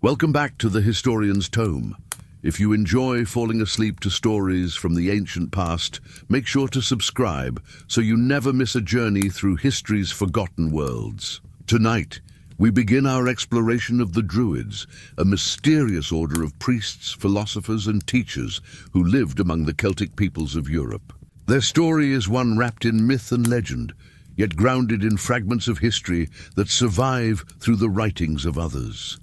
Welcome back to the Historian's Tome. If you enjoy falling asleep to stories from the ancient past, make sure to subscribe so you never miss a journey through history's forgotten worlds. Tonight, we begin our exploration of the Druids, a mysterious order of priests, philosophers, and teachers who lived among the Celtic peoples of Europe. Their story is one wrapped in myth and legend, yet grounded in fragments of history that survive through the writings of others.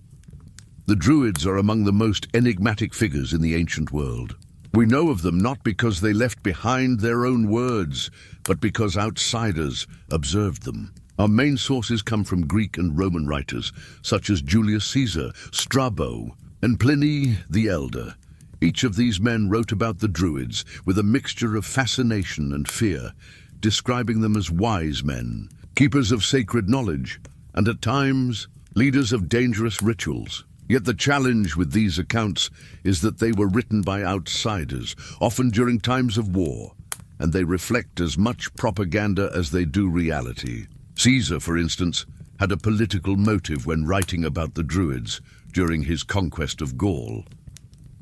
The Druids are among the most enigmatic figures in the ancient world. We know of them not because they left behind their own words, but because outsiders observed them. Our main sources come from Greek and Roman writers, such as Julius Caesar, Strabo, and Pliny the Elder. Each of these men wrote about the Druids with a mixture of fascination and fear, describing them as wise men, keepers of sacred knowledge, and at times, leaders of dangerous rituals. Yet the challenge with these accounts is that they were written by outsiders, often during times of war, and they reflect as much propaganda as they do reality. Caesar, for instance, had a political motive when writing about the Druids during his conquest of Gaul.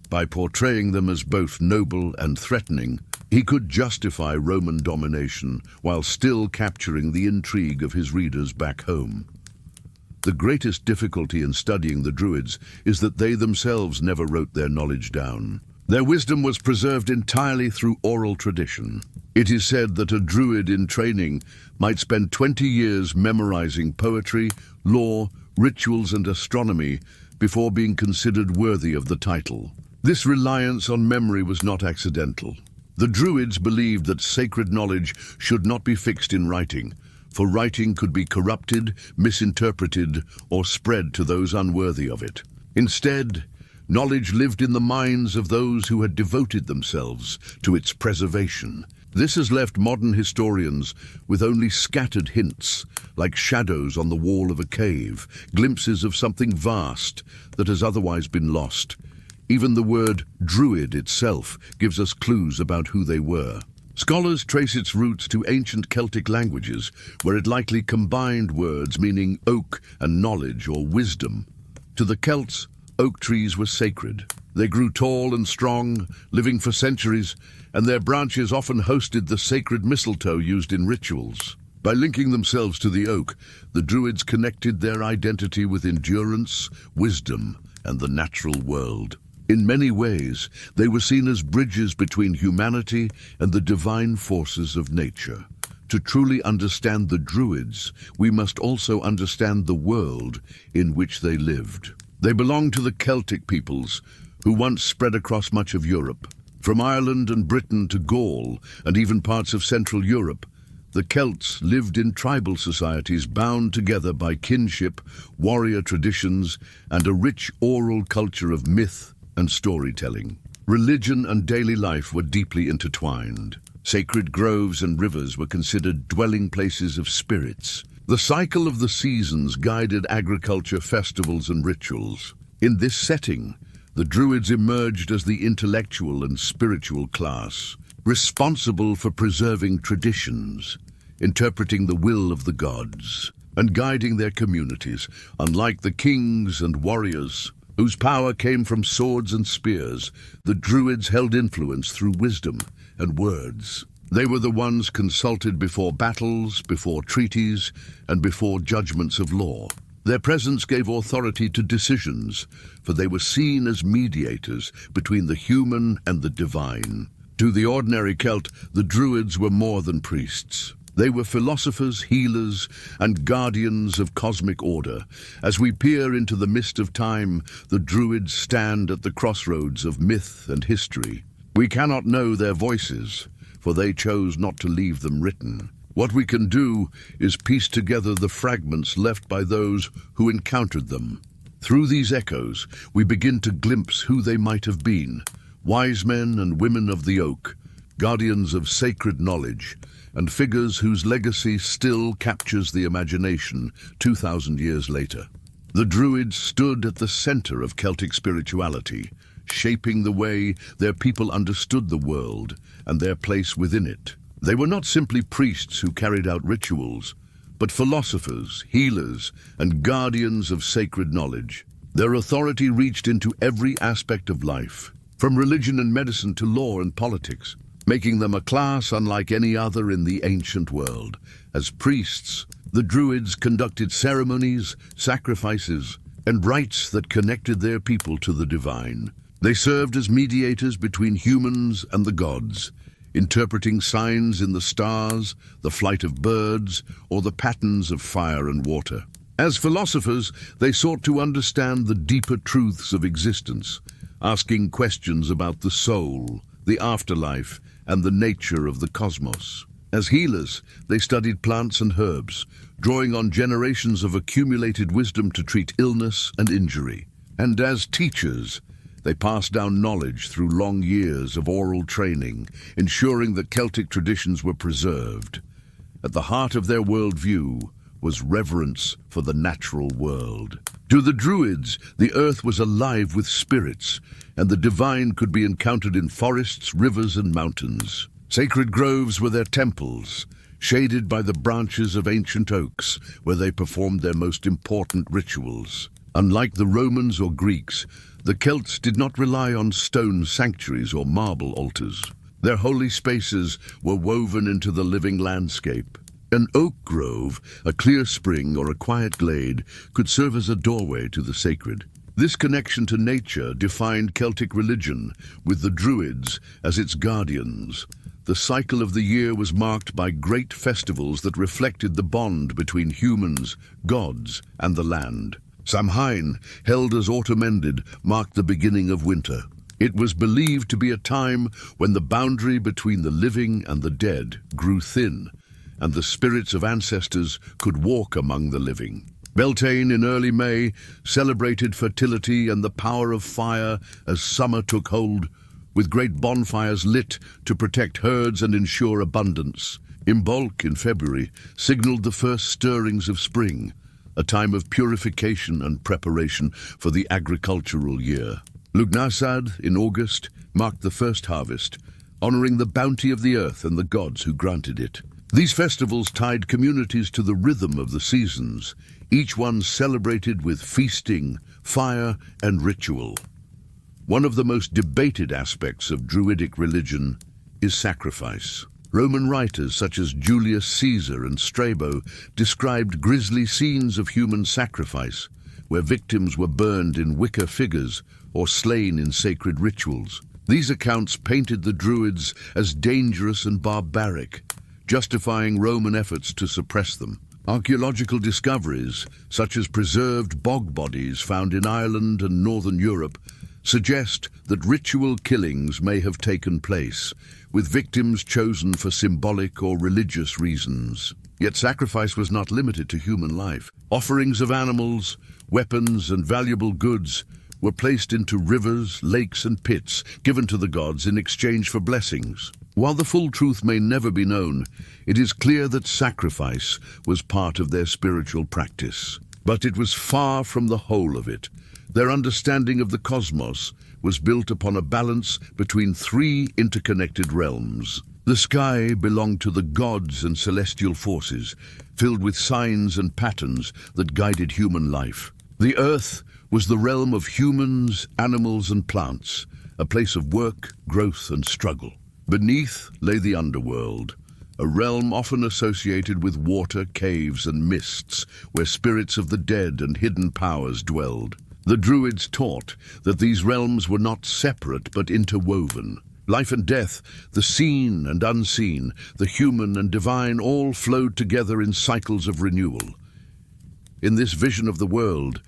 By portraying them as both noble and threatening, he could justify Roman domination while still capturing the intrigue of his readers back home. The greatest difficulty in studying the Druids is that they themselves never wrote their knowledge down. Their wisdom was preserved entirely through oral tradition. It is said that a Druid in training might spend 20 years memorizing poetry, law, rituals, and astronomy before being considered worthy of the title. This reliance on memory was not accidental. The Druids believed that sacred knowledge should not be fixed in writing, for writing could be corrupted, misinterpreted, or spread to those unworthy of it. Instead, knowledge lived in the minds of those who had devoted themselves to its preservation. This has left modern historians with only scattered hints, like shadows on the wall of a cave, glimpses of something vast that has otherwise been lost. Even the word Druid itself gives us clues about who they were. Scholars trace its roots to ancient Celtic languages, where it likely combined words meaning oak and knowledge or wisdom. To the Celts, oak trees were sacred. They grew tall and strong, living for centuries, and their branches often hosted the sacred mistletoe used in rituals. By linking themselves to the oak, the Druids connected their identity with endurance, wisdom, and the natural world. In many ways, they were seen as bridges between humanity and the divine forces of nature. To truly understand the Druids, we must also understand the world in which they lived. They belonged to the Celtic peoples, who once spread across much of Europe. From Ireland and Britain to Gaul, and even parts of Central Europe, the Celts lived in tribal societies bound together by kinship, warrior traditions, and a rich oral culture of myth and storytelling. Religion and daily life were deeply intertwined. Sacred groves and rivers were considered dwelling places of spirits. The cycle of the seasons guided agriculture, festivals, and rituals. In this setting, the Druids emerged as the intellectual and spiritual class, responsible for preserving traditions, interpreting the will of the gods, and guiding their communities. Unlike the kings and warriors, whose power came from swords and spears, the Druids held influence through wisdom and words. They were the ones consulted before battles, before treaties, and before judgments of law. Their presence gave authority to decisions, for they were seen as mediators between the human and the divine. To the ordinary Celt, the Druids were more than priests. They were philosophers, healers, and guardians of cosmic order. As we peer into the mist of time, the Druids stand at the crossroads of myth and history. We cannot know their voices, for they chose not to leave them written. What we can do is piece together the fragments left by those who encountered them. Through these echoes, we begin to glimpse who they might have been: wise men and women of the oak, guardians of sacred knowledge, and figures whose legacy still captures the imagination 2,000 years later. The Druids stood at the center of Celtic spirituality, shaping the way their people understood the world and their place within it. They were not simply priests who carried out rituals, but philosophers, healers, and guardians of sacred knowledge. Their authority reached into every aspect of life, from religion and medicine to law and politics, making them a class unlike any other in the ancient world. As priests, the Druids conducted ceremonies, sacrifices, and rites that connected their people to the divine. They served as mediators between humans and the gods, interpreting signs in the stars, the flight of birds, or the patterns of fire and water. As philosophers, they sought to understand the deeper truths of existence, asking questions about the soul, the afterlife, and the nature of the cosmos. As healers, they studied plants and herbs, drawing on generations of accumulated wisdom to treat illness and injury. And as teachers, they passed down knowledge through long years of oral training, ensuring that Celtic traditions were preserved. At the heart of their worldview was reverence for the natural world. To the Druids, the earth was alive with spirits, and the divine could be encountered in forests, rivers, and mountains. Sacred groves were their temples, shaded by the branches of ancient oaks, where they performed their most important rituals. Unlike the Romans or Greeks, the Celts did not rely on stone sanctuaries or marble altars. Their holy spaces were woven into the living landscape. An oak grove, a clear spring, or a quiet glade could serve as a doorway to the sacred. This connection to nature defined Celtic religion, with the Druids as its guardians. The cycle of the year was marked by great festivals that reflected the bond between humans, gods, and the land. Samhain, held as autumn ended, marked the beginning of winter. It was believed to be a time when the boundary between the living and the dead grew thin, and the spirits of ancestors could walk among the living. Beltane in early May celebrated fertility and the power of fire as summer took hold, with great bonfires lit to protect herds and ensure abundance. Imbolc in February signaled the first stirrings of spring, a time of purification and preparation for the agricultural year. Lugnasad in August marked the first harvest, honoring the bounty of the earth and the gods who granted it. These festivals tied communities to the rhythm of the seasons, each one celebrated with feasting, fire, and ritual. One of the most debated aspects of Druidic religion is sacrifice. Roman writers such as Julius Caesar and Strabo described grisly scenes of human sacrifice, where victims were burned in wicker figures or slain in sacred rituals. These accounts painted the Druids as dangerous and barbaric, justifying Roman efforts to suppress them. Archaeological discoveries, such as preserved bog bodies found in Ireland and northern Europe, suggest that ritual killings may have taken place, with victims chosen for symbolic or religious reasons. Yet sacrifice was not limited to human life. Offerings of animals, weapons, and valuable goods were placed into rivers, lakes, and pits, given to the gods in exchange for blessings. While the full truth may never be known, it is clear that sacrifice was part of their spiritual practice. But it was far from the whole of it. Their understanding of the cosmos was built upon a balance between three interconnected realms. The sky belonged to the gods and celestial forces, filled with signs and patterns that guided human life. The earth was the realm of humans, animals, and plants, a place of work, growth, and struggle. Beneath lay the underworld, a realm often associated with water, caves, and mists, where spirits of the dead and hidden powers dwelled. The Druids taught that these realms were not separate but interwoven. Life and death, the seen and unseen, the human and divine, all flowed together in cycles of renewal. In this vision of the world,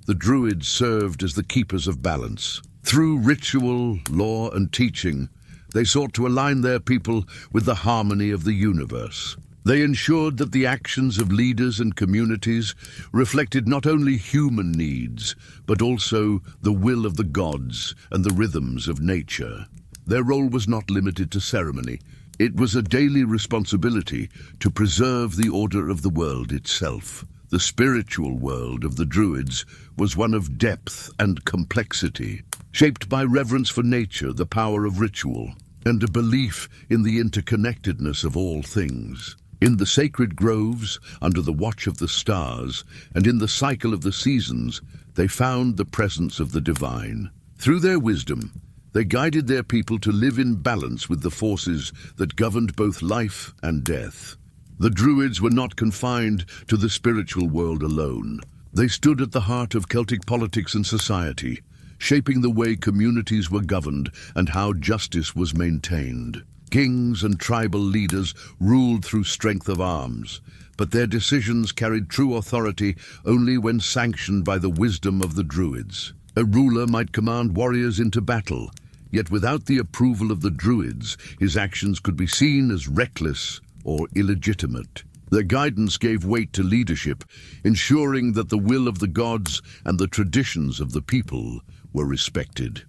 the Druids served as the keepers of balance. Through ritual, law, and teaching, they sought to align their people with the harmony of the universe. They ensured that the actions of leaders and communities reflected not only human needs, but also the will of the gods and the rhythms of nature. Their role was not limited to ceremony. It was a daily responsibility to preserve the order of the world itself. The spiritual world of the Druids was one of depth and complexity, shaped by reverence for nature, the power of ritual, and a belief in the interconnectedness of all things. In the sacred groves, under the watch of the stars, and in the cycle of the seasons, they found the presence of the divine. Through their wisdom, they guided their people to live in balance with the forces that governed both life and death. The Druids were not confined to the spiritual world alone. They stood at the heart of Celtic politics and society, shaping the way communities were governed and how justice was maintained. Kings and tribal leaders ruled through strength of arms, but their decisions carried true authority only when sanctioned by the wisdom of the Druids. A ruler might command warriors into battle, yet without the approval of the Druids, his actions could be seen as reckless or illegitimate. Their guidance gave weight to leadership, ensuring that the will of the gods and the traditions of the people were respected.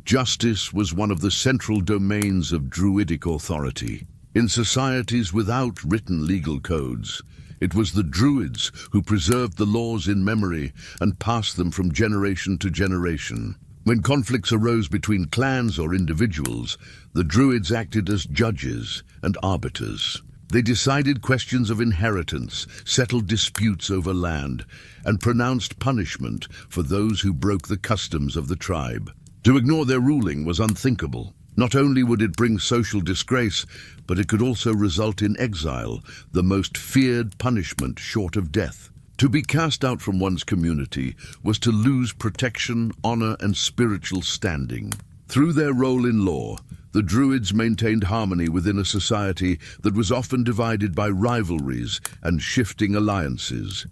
Justice was one of the central domains of Druidic authority. In societies without written legal codes, it was the Druids who preserved the laws in memory and passed them from generation to generation. When conflicts arose between clans or individuals, the Druids acted as judges and arbiters. They decided questions of inheritance, settled disputes over land, and pronounced punishment for those who broke the customs of the tribe. To ignore their ruling was unthinkable. Not only would it bring social disgrace, but it could also result in exile, the most feared punishment short of death. To be cast out from one's community was to lose protection, honor, and spiritual standing. Through their role in law, the Druids maintained harmony within a society that was often divided by rivalries and shifting alliances.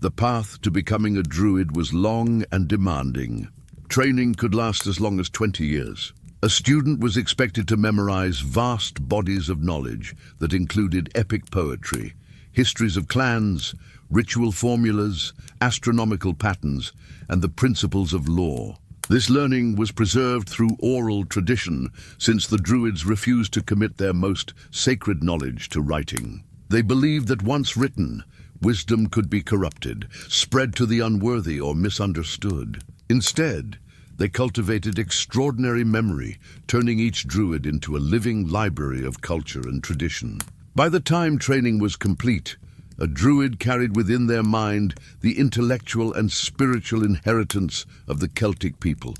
The path to becoming a Druid was long and demanding. Training could last as long as 20 years. A student was expected to memorize vast bodies of knowledge that included epic poetry, histories of clans, ritual formulas, astronomical patterns, and the principles of law. This learning was preserved through oral tradition, since the Druids refused to commit their most sacred knowledge to writing. They believed that once written, wisdom could be corrupted, spread to the unworthy, or misunderstood. Instead, they cultivated extraordinary memory, turning each Druid into a living library of culture and tradition. By the time training was complete, a Druid carried within their mind the intellectual and spiritual inheritance of the Celtic people.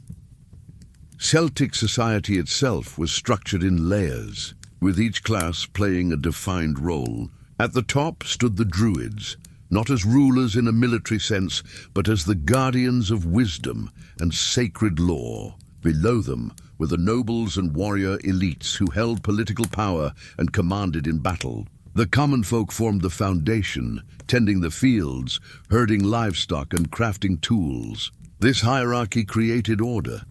Celtic society itself was structured in layers, with each class playing a defined role. At the top stood the Druids, not as rulers in a military sense, but as the guardians of wisdom and sacred law. Below them were the nobles and warrior elites who held political power and commanded in battle. The common folk formed the foundation, tending the fields, herding livestock, and crafting tools. This hierarchy created order,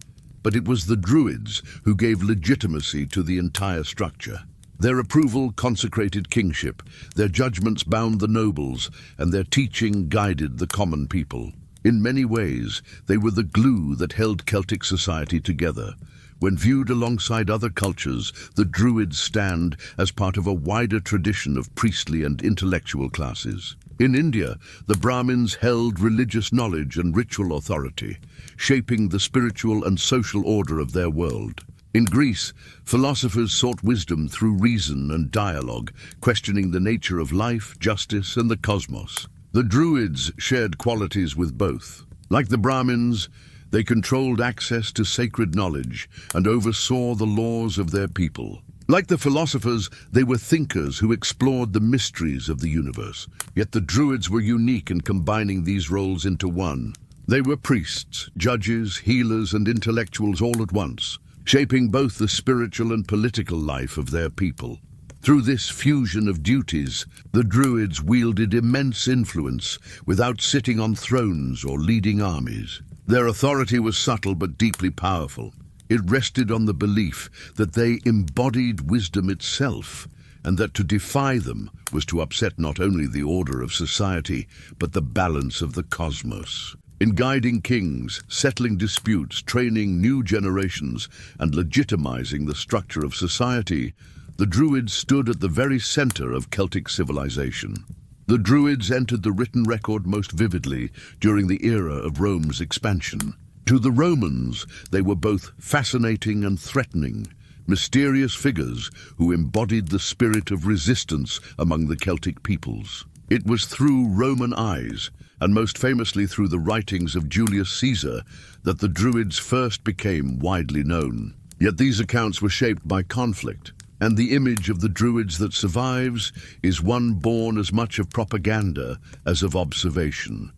but it was the Druids who gave legitimacy to the entire structure. Their approval consecrated kingship, their judgments bound the nobles, and their teaching guided the common people. In many ways, they were the glue that held Celtic society together. When viewed alongside other cultures, the Druids stand as part of a wider tradition of priestly and intellectual classes. In India, the Brahmins held religious knowledge and ritual authority, shaping the spiritual and social order of their world. In Greece, philosophers sought wisdom through reason and dialogue, questioning the nature of life, justice, and the cosmos. The Druids shared qualities with both. Like the Brahmins, they controlled access to sacred knowledge and oversaw the laws of their people. Like the philosophers, they were thinkers who explored the mysteries of the universe. Yet the Druids were unique in combining these roles into one. They were priests, judges, healers, and intellectuals all at once, shaping both the spiritual and political life of their people. Through this fusion of duties, the Druids wielded immense influence without sitting on thrones or leading armies. Their authority was subtle but deeply powerful. It rested on the belief that they embodied wisdom itself, and that to defy them was to upset not only the order of society, but the balance of the cosmos. In guiding kings, settling disputes, training new generations, and legitimizing the structure of society, the Druids stood at the very center of Celtic civilization. The Druids entered the written record most vividly during the era of Rome's expansion. To the Romans, they were both fascinating and threatening, mysterious figures who embodied the spirit of resistance among the Celtic peoples. It was through Roman eyes, and most famously through the writings of Julius Caesar, that the Druids first became widely known. Yet these accounts were shaped by conflict, and the image of the Druids that survives is one born as much of propaganda as of observation.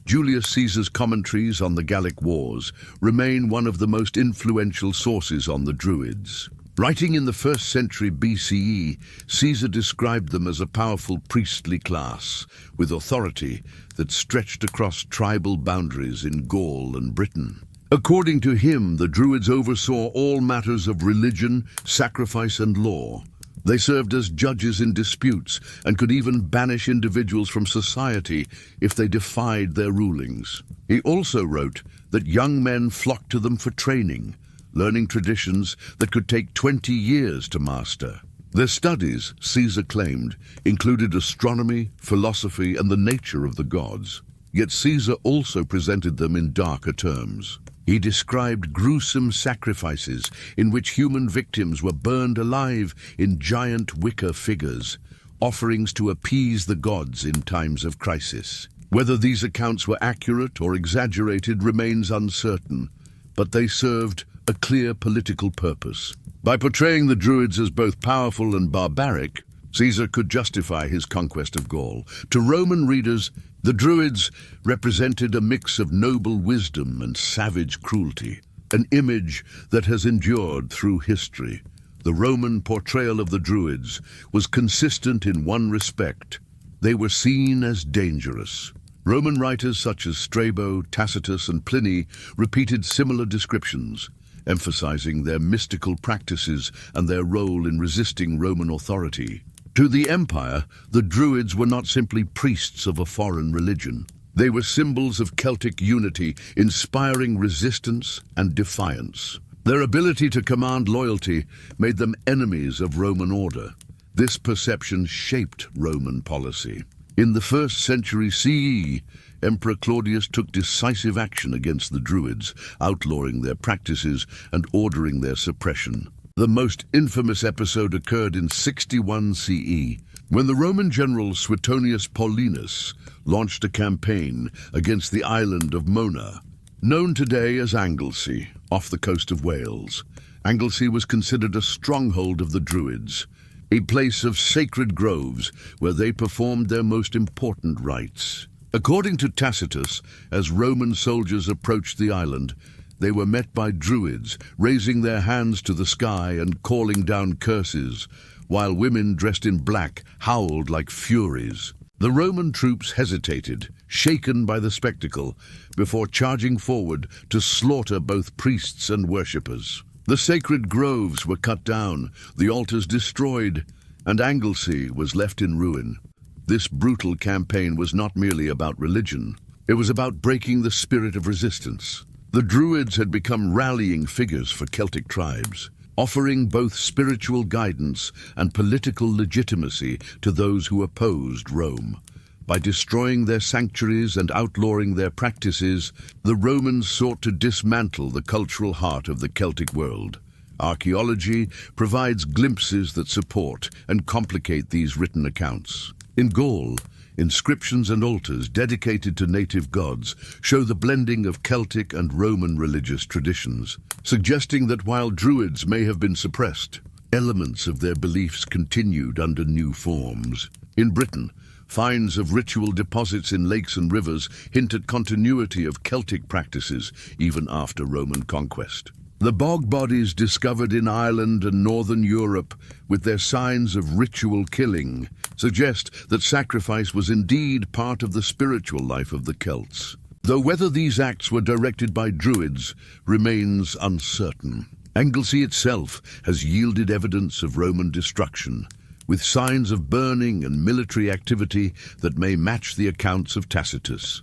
Julius Caesar's commentaries on the Gallic Wars remain one of the most influential sources on the Druids. Writing in the 1st century BCE, Caesar described them as a powerful priestly class, with authority that stretched across tribal boundaries in Gaul and Britain. According to him, the Druids oversaw all matters of religion, sacrifice, and law. They served as judges in disputes and could even banish individuals from society if they defied their rulings. He also wrote that young men flocked to them for training, learning traditions that could take 20 years to master. Their studies, Caesar claimed, included astronomy, philosophy, and the nature of the gods. Yet Caesar also presented them in darker terms. He described gruesome sacrifices in which human victims were burned alive in giant wicker figures, offerings to appease the gods in times of crisis. Whether these accounts were accurate or exaggerated remains uncertain, but they served a clear political purpose. By portraying the Druids as both powerful and barbaric, Caesar could justify his conquest of Gaul. To Roman readers, the Druids represented a mix of noble wisdom and savage cruelty, an image that has endured through history. The Roman portrayal of the Druids was consistent in one respect: they were seen as dangerous. Roman writers such as Strabo, Tacitus, and Pliny repeated similar descriptions, emphasizing their mystical practices and their role in resisting Roman authority. To the empire, the Druids were not simply priests of a foreign religion. They were symbols of Celtic unity, inspiring resistance and defiance. Their ability to command loyalty made them enemies of Roman order. This perception shaped Roman policy. In the 1st century CE, Emperor Claudius took decisive action against the Druids, outlawing their practices and ordering their suppression. The most infamous episode occurred in 61 CE, when the Roman general Suetonius Paulinus launched a campaign against the island of Mona, known today as Anglesey, off the coast of Wales. Anglesey was considered a stronghold of the Druids, a place of sacred groves where they performed their most important rites. According to Tacitus, as Roman soldiers approached the island, they were met by Druids, raising their hands to the sky and calling down curses, while women dressed in black howled like furies. The Roman troops hesitated, shaken by the spectacle, before charging forward to slaughter both priests and worshippers. The sacred groves were cut down, the altars destroyed, and Anglesey was left in ruin. This brutal campaign was not merely about religion. It was about breaking the spirit of resistance. The Druids had become rallying figures for Celtic tribes, offering both spiritual guidance and political legitimacy to those who opposed Rome. By destroying their sanctuaries and outlawing their practices, the Romans sought to dismantle the cultural heart of the Celtic world. Archaeology provides glimpses that support and complicate these written accounts. In Gaul, inscriptions and altars dedicated to native gods show the blending of Celtic and Roman religious traditions, suggesting that while Druids may have been suppressed, elements of their beliefs continued under new forms. In Britain, finds of ritual deposits in lakes and rivers hint at continuity of Celtic practices even after Roman conquest. The bog bodies discovered in Ireland and northern Europe, with their signs of ritual killing, suggest that sacrifice was indeed part of the spiritual life of the Celts. Though whether these acts were directed by Druids remains uncertain. Anglesey itself has yielded evidence of Roman destruction, with signs of burning and military activity that may match the accounts of Tacitus.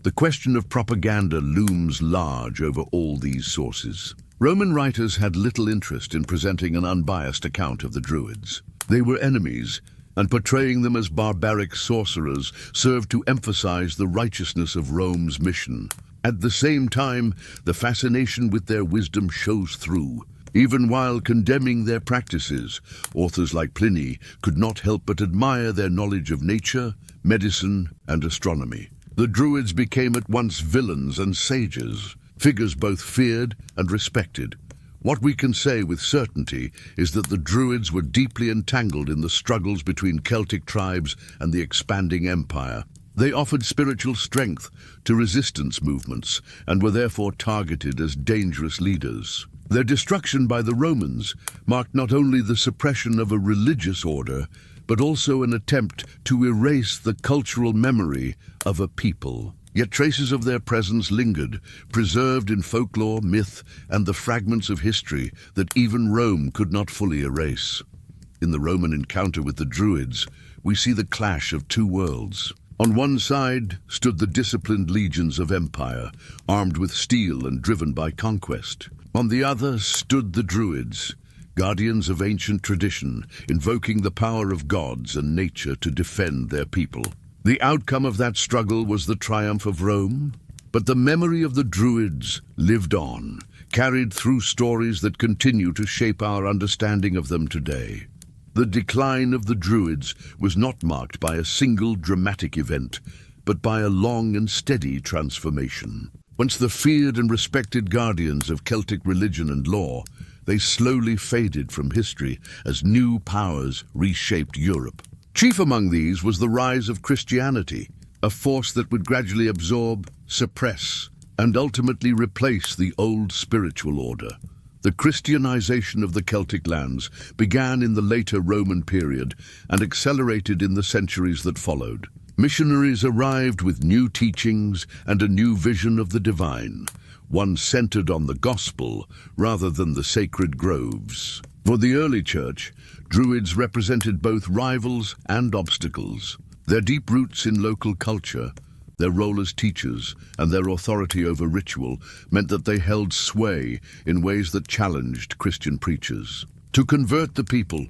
The question of propaganda looms large over all these sources. Roman writers had little interest in presenting an unbiased account of the Druids. They were enemies, and portraying them as barbaric sorcerers served to emphasize the righteousness of Rome's mission. At the same time, the fascination with their wisdom shows through. Even while condemning their practices, authors like Pliny could not help but admire their knowledge of nature, medicine, and astronomy. The Druids became at once villains and sages, figures both feared and respected. What we can say with certainty is that the Druids were deeply entangled in the struggles between Celtic tribes and the expanding empire. They offered spiritual strength to resistance movements and were therefore targeted as dangerous leaders. Their destruction by the Romans marked not only the suppression of a religious order, but also an attempt to erase the cultural memory of a people. Yet traces of their presence lingered, preserved in folklore, myth, and the fragments of history that even Rome could not fully erase. In the Roman encounter with the Druids, we see the clash of two worlds. On one side stood the disciplined legions of empire, armed with steel and driven by conquest. On the other stood the Druids, guardians of ancient tradition, invoking the power of gods and nature to defend their people. The outcome of that struggle was the triumph of Rome, but the memory of the Druids lived on, carried through stories that continue to shape our understanding of them today. The decline of the Druids was not marked by a single dramatic event, but by a long and steady transformation. Once the feared and respected guardians of Celtic religion and law, they slowly faded from history as new powers reshaped Europe. Chief among these was the rise of Christianity, a force that would gradually absorb, suppress, and ultimately replace the old spiritual order. The Christianization of the Celtic lands began in the later Roman period and accelerated in the centuries that followed. Missionaries arrived with new teachings and a new vision of the divine, one centered on the gospel rather than the sacred groves. For the early church, Druids represented both rivals and obstacles. Their deep roots in local culture, their role as teachers, and their authority over ritual meant that they held sway in ways that challenged Christian preachers. To convert the people,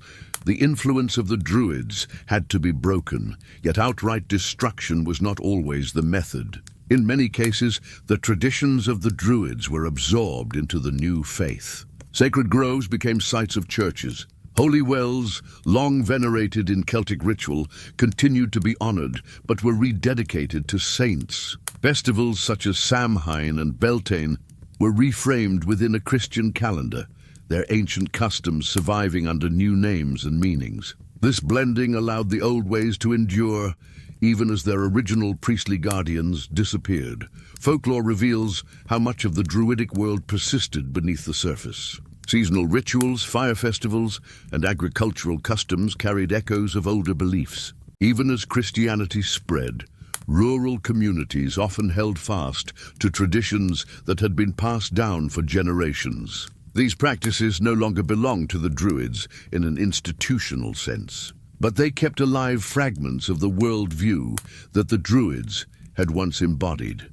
the influence of the Druids had to be broken, yet outright destruction was not always the method. In many cases, the traditions of the Druids were absorbed into the new faith. Sacred groves became sites of churches. Holy wells, long venerated in Celtic ritual, continued to be honored, but were rededicated to saints. Festivals such as Samhain and Beltane were reframed within a Christian calendar, their ancient customs surviving under new names and meanings. This blending allowed the old ways to endure, even as their original priestly guardians disappeared. Folklore reveals how much of the Druidic world persisted beneath the surface. Seasonal rituals, fire festivals, and agricultural customs carried echoes of older beliefs. Even as Christianity spread, rural communities often held fast to traditions that had been passed down for generations. These practices no longer belonged to the Druids in an institutional sense, but they kept alive fragments of the worldview that the Druids had once embodied.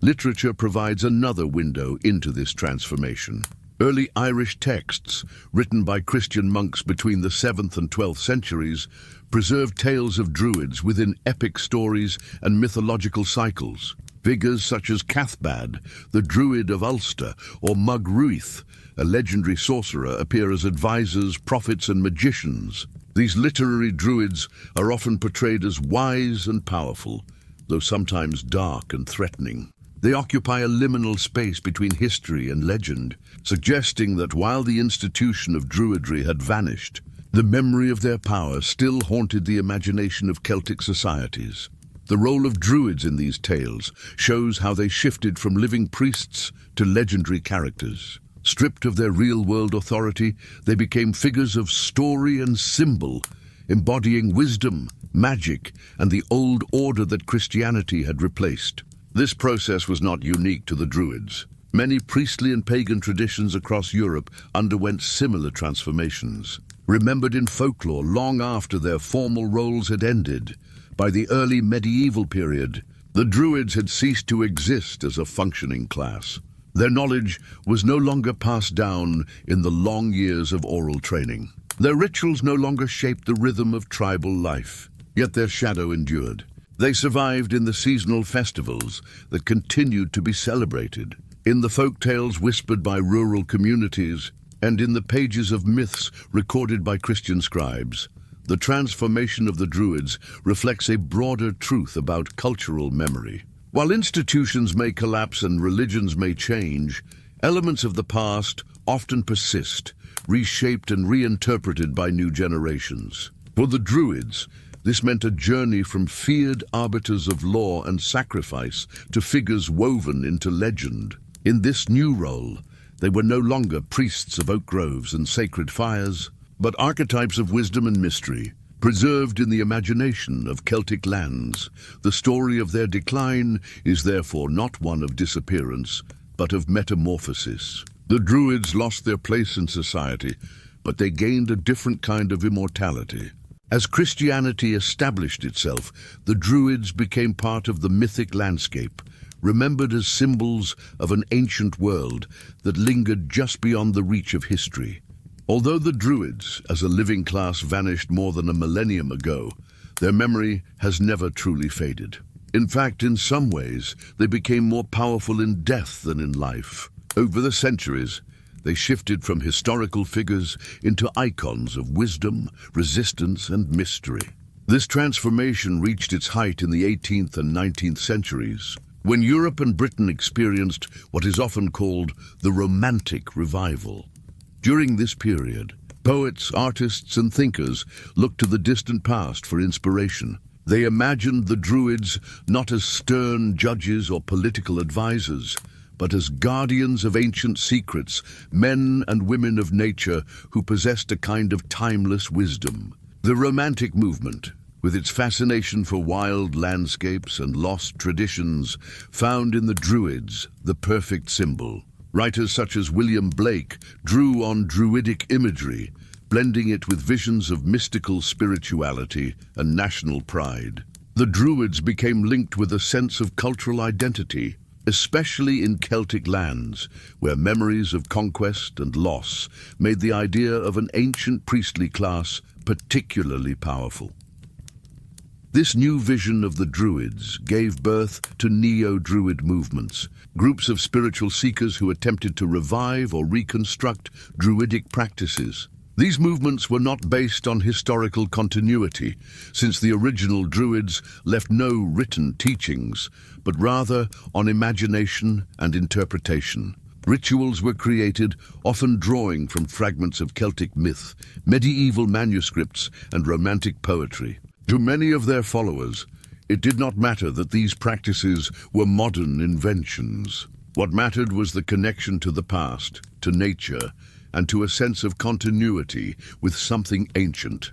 Literature provides another window into this transformation. Early Irish texts, written by Christian monks between the 7th and 12th centuries, preserved tales of Druids within epic stories and mythological cycles. Figures such as Cathbad, the Druid of Ulster, or Mug Ruith, a legendary sorcerer, appear as advisors, prophets, and magicians. These literary Druids are often portrayed as wise and powerful, though sometimes dark and threatening. They occupy a liminal space between history and legend, suggesting that while the institution of Druidry had vanished, the memory of their power still haunted the imagination of Celtic societies. The role of Druids in these tales shows how they shifted from living priests to legendary characters. Stripped of their real-world authority, they became figures of story and symbol, embodying wisdom, magic, and the old order that Christianity had replaced. This process was not unique to the Druids. Many priestly and pagan traditions across Europe underwent similar transformations. Remembered in folklore long after their formal roles had ended, by the early medieval period, the Druids had ceased to exist as a functioning class. Their knowledge was no longer passed down in the long years of oral training. Their rituals no longer shaped the rhythm of tribal life, yet their shadow endured. They survived in the seasonal festivals that continued to be celebrated, in the folk tales whispered by rural communities, and in the pages of myths recorded by Christian scribes. The transformation of the Druids reflects a broader truth about cultural memory. While institutions may collapse and religions may change, elements of the past often persist, reshaped and reinterpreted by new generations. For the Druids, this meant a journey from feared arbiters of law and sacrifice to figures woven into legend. In this new role, they were no longer priests of oak groves and sacred fires, but archetypes of wisdom and mystery, preserved in the imagination of Celtic lands. The story of their decline is therefore not one of disappearance, but of metamorphosis. The Druids lost their place in society, but they gained a different kind of immortality. As Christianity established itself, the Druids became part of the mythic landscape, remembered as symbols of an ancient world that lingered just beyond the reach of history. Although the Druids, as a living class, vanished more than a millennium ago, their memory has never truly faded. In fact, in some ways, they became more powerful in death than in life. Over the centuries, they shifted from historical figures into icons of wisdom, resistance, and mystery. This transformation reached its height in the 18th and 19th centuries, when Europe and Britain experienced what is often called the Romantic Revival. During this period, poets, artists, and thinkers looked to the distant past for inspiration. They imagined the Druids not as stern judges or political advisors, but as guardians of ancient secrets, men and women of nature who possessed a kind of timeless wisdom. The Romantic movement, with its fascination for wild landscapes and lost traditions, found in the Druids the perfect symbol. Writers such as William Blake drew on Druidic imagery, blending it with visions of mystical spirituality and national pride. The Druids became linked with a sense of cultural identity, especially in Celtic lands, where memories of conquest and loss made the idea of an ancient priestly class particularly powerful. This new vision of the Druids gave birth to neo-Druid movements, groups of spiritual seekers who attempted to revive or reconstruct Druidic practices. These movements were not based on historical continuity, since the original Druids left no written teachings, but rather on imagination and interpretation. Rituals were created, often drawing from fragments of Celtic myth, medieval manuscripts, and Romantic poetry. To many of their followers, it did not matter that these practices were modern inventions. What mattered was the connection to the past, to nature, and to a sense of continuity with something ancient.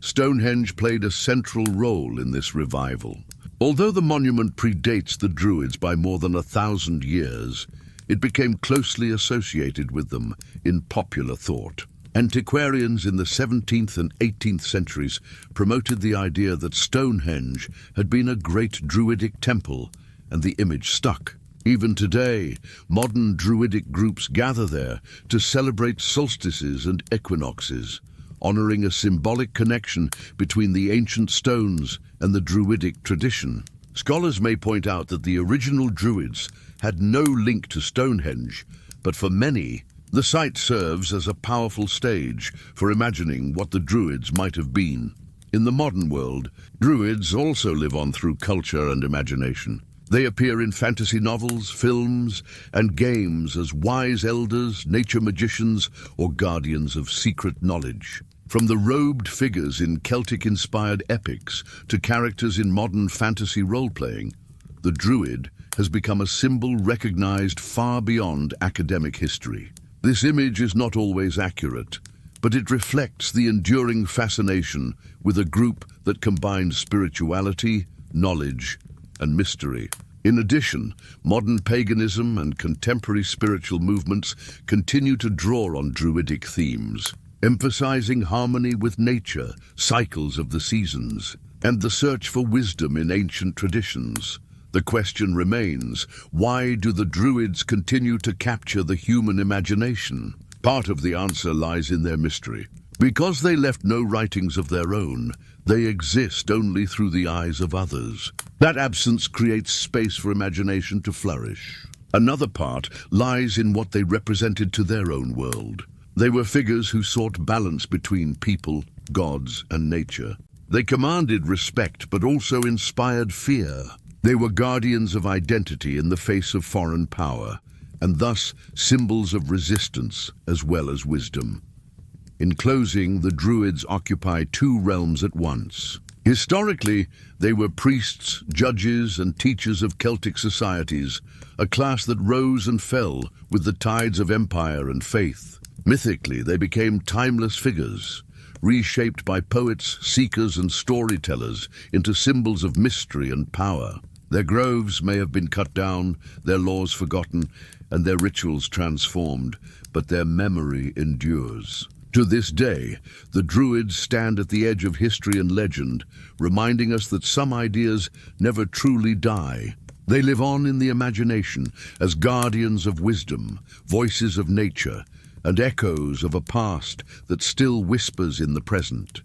Stonehenge played a central role in this revival. Although the monument predates the Druids by more than 1,000 years, it became closely associated with them in popular thought. Antiquarians in the 17th and 18th centuries promoted the idea that Stonehenge had been a great Druidic temple, and the image stuck. Even today, modern Druidic groups gather there to celebrate solstices and equinoxes, honoring a symbolic connection between the ancient stones and the Druidic tradition. Scholars may point out that the original Druids had no link to Stonehenge, but for many, the site serves as a powerful stage for imagining what the Druids might have been. In the modern world, Druids also live on through culture and imagination. They appear in fantasy novels, films, and games as wise elders, nature magicians, or guardians of secret knowledge. From the robed figures in Celtic-inspired epics to characters in modern fantasy role-playing, the Druid has become a symbol recognized far beyond academic history. This image is not always accurate, but it reflects the enduring fascination with a group that combines spirituality, knowledge, and mystery. In addition, modern paganism and contemporary spiritual movements continue to draw on Druidic themes, emphasizing harmony with nature, cycles of the seasons, and the search for wisdom in ancient traditions. The question remains, why do the Druids continue to capture the human imagination? Part of the answer lies in their mystery. Because they left no writings of their own, they exist only through the eyes of others. That absence creates space for imagination to flourish. Another part lies in what they represented to their own world. They were figures who sought balance between people, gods, and nature. They commanded respect but also inspired fear. They were guardians of identity in the face of foreign power, and thus symbols of resistance as well as wisdom. In closing, the Druids occupy two realms at once. Historically, they were priests, judges, and teachers of Celtic societies, a class that rose and fell with the tides of empire and faith. Mythically, they became timeless figures, reshaped by poets, seekers, and storytellers into symbols of mystery and power. Their groves may have been cut down, their laws forgotten, and their rituals transformed, but their memory endures. To this day, the Druids stand at the edge of history and legend, reminding us that some ideas never truly die. They live on in the imagination as guardians of wisdom, voices of nature, and echoes of a past that still whispers in the present.